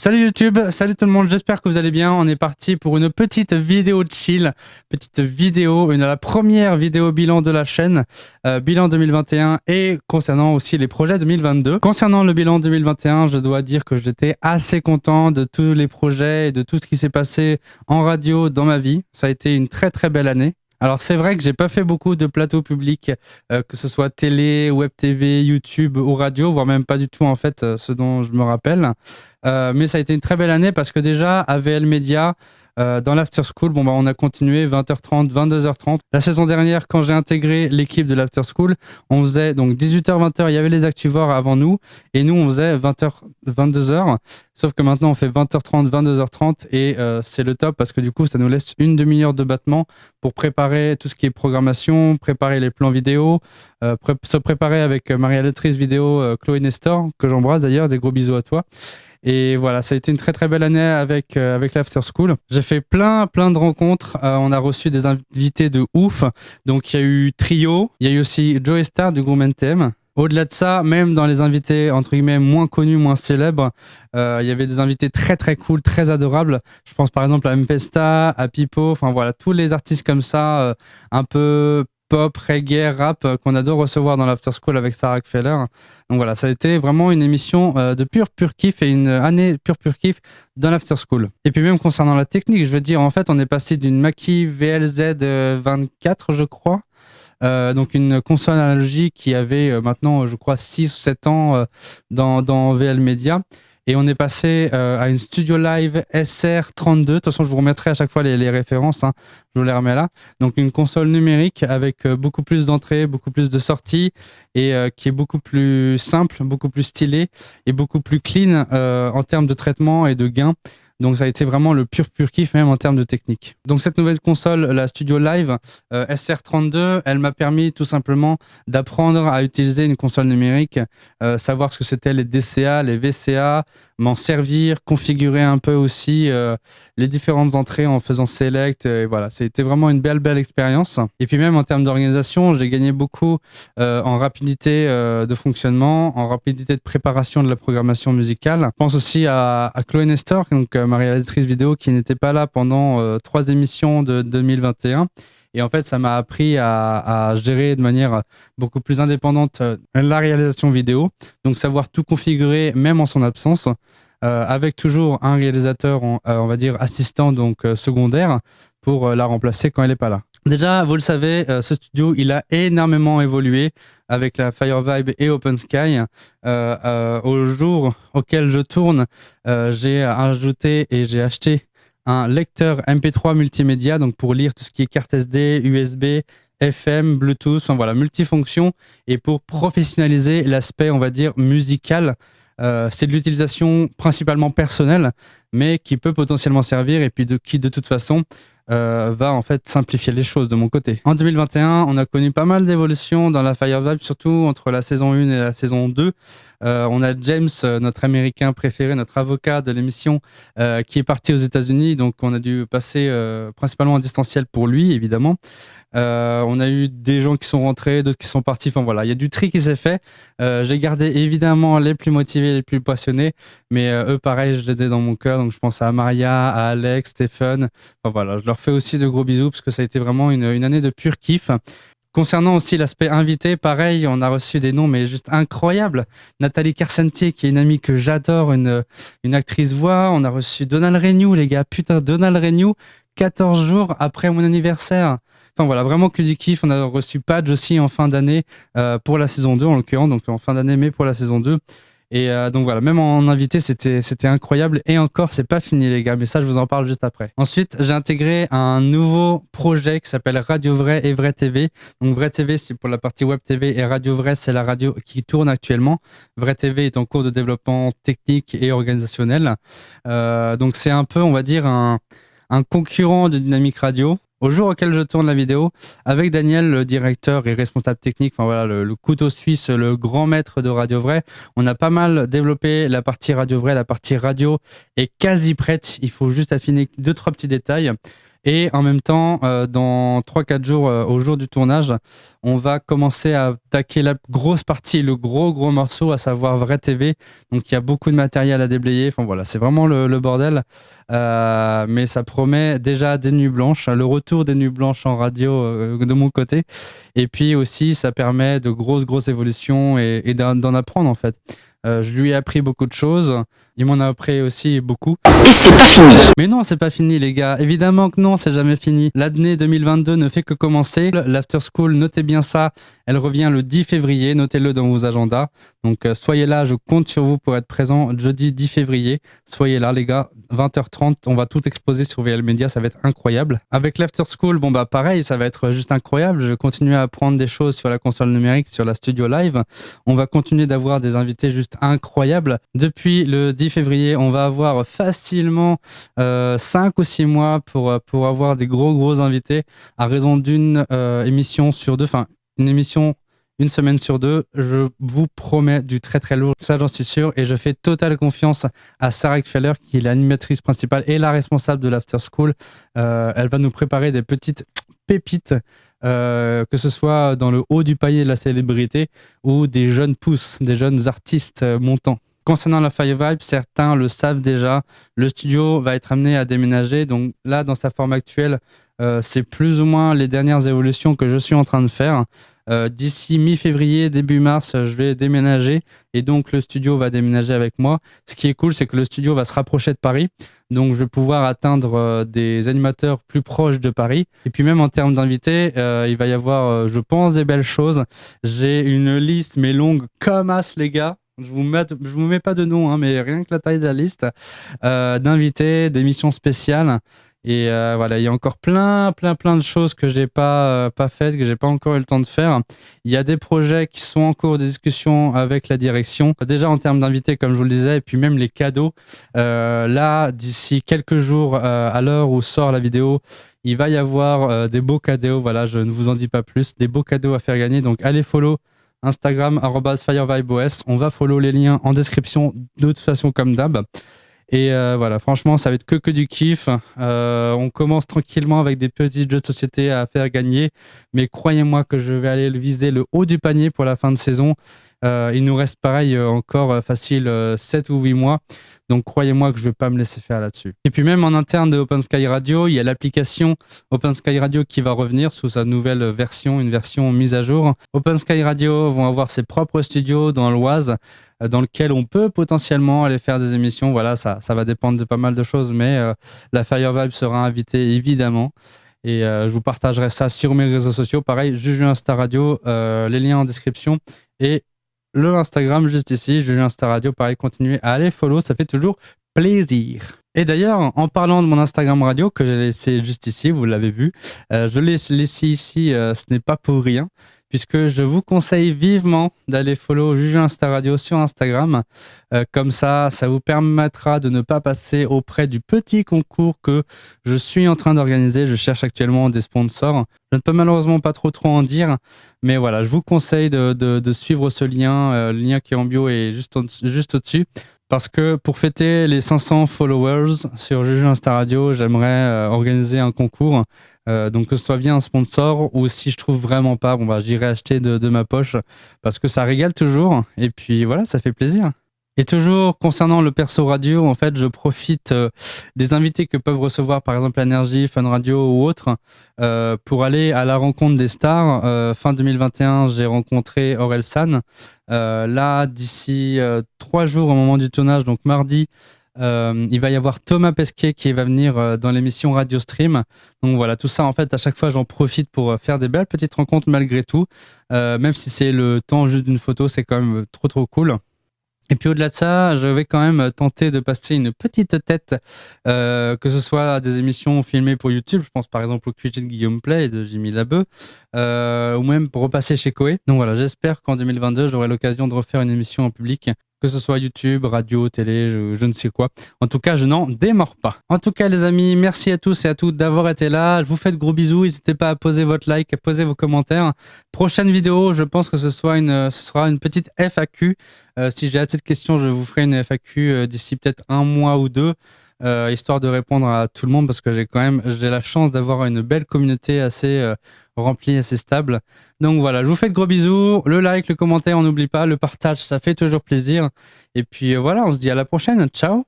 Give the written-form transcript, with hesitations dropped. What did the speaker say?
Salut YouTube, salut tout le monde, j'espère que vous allez bien. On est parti pour une petite vidéo chill, la première vidéo bilan de la chaîne, bilan 2021 et concernant aussi les projets 2022. Concernant le bilan 2021, je dois dire que j'étais assez content de tous les projets et de tout ce qui s'est passé en radio dans ma vie. Ça a été une très très belle année. Alors c'est vrai que j'ai pas fait beaucoup de plateaux publics, que ce soit télé, web TV, YouTube ou radio, voire même pas du tout en fait, ce dont je me rappelle. Mais ça a été une très belle année parce que déjà AVL Media, dans l'After School, on a continué 20h30, 22h30. La saison dernière, quand j'ai intégré l'équipe de l'After School, on faisait donc 18h, 20h, il y avait les Activores avant nous, et nous on faisait 20h, 22h. Sauf que maintenant on fait 20h30, 22h30 et c'est le top parce que du coup ça nous laisse une demi-heure de battement pour préparer tout ce qui est programmation, préparer les plans vidéo, se préparer avec ma réalisatrice vidéo Chloé Nestor, que j'embrasse d'ailleurs, des gros bisous à toi. Et voilà, ça a été une très très belle année avec l'After School. J'ai fait plein de rencontres. On a reçu des invités de ouf. Donc il y a eu Trio, il y a eu aussi Joey Star du groupe NTM. Au-delà de ça, même dans les invités entre guillemets moins connus, moins célèbres, il y avait des invités très très cool, très adorables. Je pense par exemple à Mpesta, à Pipo, enfin voilà, tous les artistes comme ça, un peu pop, reggae, rap, qu'on adore recevoir dans l'After School avec Sarah Feller. Donc voilà, ça a été vraiment une émission de pur kiff et une année pur kiff dans l'After School. Et puis même concernant la technique, je veux dire, en fait, on est passé d'une Mackie VLZ 24, je crois, donc une console analogique qui avait maintenant, je crois, 6 ou 7 ans dans VL Media. Et on est passé à une Studio Live SR32. De toute façon, je vous remettrai à chaque fois les références. Hein. Je vous les remets là. Donc, une console numérique avec beaucoup plus d'entrées, beaucoup plus de sorties et qui est beaucoup plus simple, beaucoup plus stylé et beaucoup plus clean en termes de traitement et de gain. Donc ça a été vraiment le pur kiff même en termes de technique. Donc cette nouvelle console, la Studio Live SR32, elle m'a permis tout simplement d'apprendre à utiliser une console numérique, savoir ce que c'était les DCA, les VCA, m'en servir, configurer un peu aussi les différentes entrées en faisant select. Et voilà, c'était vraiment une belle expérience. Et puis même en termes d'organisation, j'ai gagné beaucoup en rapidité de fonctionnement, en rapidité de préparation de la programmation musicale. Je pense aussi à Chloé Nestor, donc ma réalisatrice vidéo qui n'était pas là pendant 3 émissions de 2021. Et en fait, ça m'a appris à gérer de manière beaucoup plus indépendante la réalisation vidéo. Donc, savoir tout configurer, même en son absence, avec toujours un réalisateur, on va dire, assistant, donc secondaire, pour la remplacer quand elle n'est pas là. Déjà, vous le savez, ce studio, il a énormément évolué avec la Firevibe et Open Sky. Au jour auquel je tourne, j'ai ajouté et j'ai acheté un lecteur MP3 multimédia, donc pour lire tout ce qui est carte SD, USB, FM, Bluetooth, enfin voilà, multifonction, et pour professionnaliser l'aspect, on va dire, musical. C'est de l'utilisation principalement personnelle, mais qui peut potentiellement servir et puis qui de toute façon va en fait simplifier les choses de mon côté. En 2021, on a connu pas mal d'évolutions dans la Firevibe, surtout entre la saison 1 et la saison 2. On a James, notre américain préféré, notre avocat de l'émission, qui est parti aux États-Unis, donc on a dû passer principalement en distanciel pour lui, évidemment. On a eu des gens qui sont rentrés, d'autres qui sont partis. Enfin voilà, il y a du tri qui s'est fait. J'ai gardé évidemment les plus motivés, les plus passionnés, mais eux, pareil, je les ai dans mon cœur. Donc je pense à Maria, à Alex, Stephen. Enfin voilà, je leur fais aussi de gros bisous parce que ça a été vraiment une année de pur kiff. Concernant aussi l'aspect invité, pareil, on a reçu des noms mais juste incroyables. Nathalie Carcentier, qui est une amie que j'adore, une actrice voix. On a reçu Donald Renew, les gars. Putain, Donald Renew, 14 jours après mon anniversaire. Enfin voilà, vraiment que du kiff. On a reçu Padge aussi en fin d'année pour la saison 2 en l'occurrence, donc en fin d'année mais pour la saison 2. Et donc voilà, même en invité, c'était incroyable. Et encore, c'est pas fini les gars, mais ça je vous en parle juste après. Ensuite, j'ai intégré un nouveau projet qui s'appelle Radio Vrai et Vrai TV. Donc Vrai TV, c'est pour la partie Web TV et Radio Vrai, c'est la radio qui tourne actuellement. Vrai TV est en cours de développement technique et organisationnel. Donc c'est un peu, on va dire, un concurrent de Dynamique Radio. Au jour auquel je tourne la vidéo, avec Daniel, le directeur et responsable technique, enfin voilà, le couteau suisse, le grand maître de Radio Vrai, on a pas mal développé la partie Radio Vrai, la partie radio est quasi prête. Il faut juste affiner 2-3 petits détails. Et en même temps, dans 3-4 jours, au jour du tournage, on va commencer à attaquer la grosse partie, le gros morceau, à savoir Vrai TV. Donc il y a beaucoup de matériel à déblayer. Enfin voilà, c'est vraiment le bordel. Mais ça promet déjà des nuits blanches, le retour des nuits blanches en radio de mon côté. Et puis aussi, ça permet de grosses évolutions et d'en apprendre en fait. Je lui ai appris beaucoup de choses. Il m'en a appris aussi beaucoup. Et c'est pas fini. Mais non, c'est pas fini, les gars. Évidemment que non, c'est jamais fini. L'année 2022 ne fait que commencer. L'After School, notez bien ça. Elle revient le 10 février. Notez-le dans vos agendas. Donc, soyez là. Je compte sur vous pour être présent jeudi 10 février. Soyez là, les gars. 20h30. On va tout exposer sur VL Media. Ça va être incroyable. Avec l'After School, bon, bah, pareil, ça va être juste incroyable. Je vais continuer à apprendre des choses sur la console numérique, sur la studio live. On va continuer d'avoir des invités juste incroyables. Depuis le 10 février, on va avoir facilement 5 ou 6 mois pour avoir des gros invités à raison d'une émission sur deux, enfin une émission une semaine sur deux. Je vous promets du très lourd, ça j'en suis sûr, et je fais totale confiance à Sarah Feller qui est l'animatrice principale et la responsable de l'After School. Elle va nous préparer des petites pépites, que ce soit dans le haut du panier de la célébrité ou des jeunes pousses, des jeunes artistes montants. Concernant la Fire Vibe, certains le savent déjà, le studio va être amené à déménager. Donc là, dans sa forme actuelle, c'est plus ou moins les dernières évolutions que je suis en train de faire. D'ici mi-février, début mars, je vais déménager et donc le studio va déménager avec moi. Ce qui est cool, c'est que le studio va se rapprocher de Paris. Donc je vais pouvoir atteindre des animateurs plus proches de Paris. Et puis même en termes d'invités, il va y avoir, je pense, des belles choses. J'ai une liste, mais longue comme as, les gars. Je vous mets pas de nom, hein, mais rien que la taille de la liste, d'invités, d'émissions spéciales. Et voilà, il y a encore plein de choses que j'ai pas faites, que j'ai pas encore eu le temps de faire. Il y a des projets qui sont en cours de discussion avec la direction. Déjà en termes d'invités, comme je vous le disais, et puis même les cadeaux. Là, d'ici quelques jours, à l'heure où sort la vidéo, il va y avoir des beaux cadeaux. Voilà, je ne vous en dis pas plus. Des beaux cadeaux à faire gagner. Donc allez follow Instagram @firevibes. On va follow les liens en description de toute façon comme d'hab. Et voilà, franchement, ça va être que du kiff. On commence tranquillement avec des petits jeux de société à faire gagner. Mais croyez-moi que je vais aller viser le haut du panier pour la fin de saison. Il nous reste pareil encore facile 7 ou 8 mois. Donc croyez-moi que je ne vais pas me laisser faire là-dessus. Et puis même en interne de Open Sky Radio, il y a l'application Open Sky Radio qui va revenir sous sa nouvelle version, une version mise à jour. Open Sky Radio vont avoir ses propres studios dans l'Oise, dans lequel on peut potentiellement aller faire des émissions. Voilà, ça va dépendre de pas mal de choses, mais la Fire Vibe sera invitée évidemment. Et je vous partagerai ça sur mes réseaux sociaux. Pareil, Juju Insta Radio, les liens en description. Et le Instagram juste ici, Juju Insta Radio. Pareil, continuez à aller follow, ça fait toujours plaisir. Et d'ailleurs, en parlant de mon Instagram radio que j'ai laissé juste ici, vous l'avez vu, je l'ai laissé ici, ce n'est pas pour rien, puisque je vous conseille vivement d'aller follow Juju Insta Radio sur Instagram. Comme ça vous permettra de ne pas passer auprès du petit concours que je suis en train d'organiser. Je cherche actuellement des sponsors. Je ne peux malheureusement pas trop en dire, mais voilà, je vous conseille de suivre ce lien. Le lien qui est en bio est juste au-dessus. Parce que pour fêter les 500 followers sur Juju Insta Radio, j'aimerais organiser un concours. Donc que ce soit via un sponsor ou si je trouve vraiment pas, bon bah j'irai acheter de ma poche parce que ça régale toujours. Et puis voilà, ça fait plaisir. Et toujours concernant le perso radio, en fait, je profite des invités que peuvent recevoir par exemple Énergie, Fun Radio ou autres pour aller à la rencontre des stars. Fin 2021, j'ai rencontré Orelsan. Là, d'ici 3 jours au moment du tournage, donc mardi, il va y avoir Thomas Pesquet qui va venir dans l'émission Radio Stream. Donc voilà, tout ça en fait, à chaque fois j'en profite pour faire des belles petites rencontres malgré tout. Même si c'est le temps juste d'une photo, c'est quand même trop cool. Et puis au-delà de ça, je vais quand même tenter de passer une petite tête, que ce soit à des émissions filmées pour YouTube, je pense par exemple au QG de Guillaume Play et de Jimmy Labeu, ou même pour repasser chez Koé. Donc voilà, j'espère qu'en 2022, j'aurai l'occasion de refaire une émission en public, que ce soit YouTube, radio, télé, je ne sais quoi. En tout cas, je n'en démords pas. En tout cas, les amis, merci à tous et à toutes d'avoir été là. Je vous fais de gros bisous. N'hésitez pas à poser votre like, à poser vos commentaires. Prochaine vidéo, je pense que ce sera une petite FAQ. Si j'ai assez de questions, je vous ferai une FAQ d'ici peut-être 1 mois ou 2. histoire de répondre à tout le monde parce que j'ai la chance d'avoir une belle communauté assez remplie, assez stable. Donc voilà, je vous fais de gros bisous. Le like, le commentaire, on n'oublie pas. Le partage, ça fait toujours plaisir. Et puis voilà, on se dit à la prochaine. Ciao!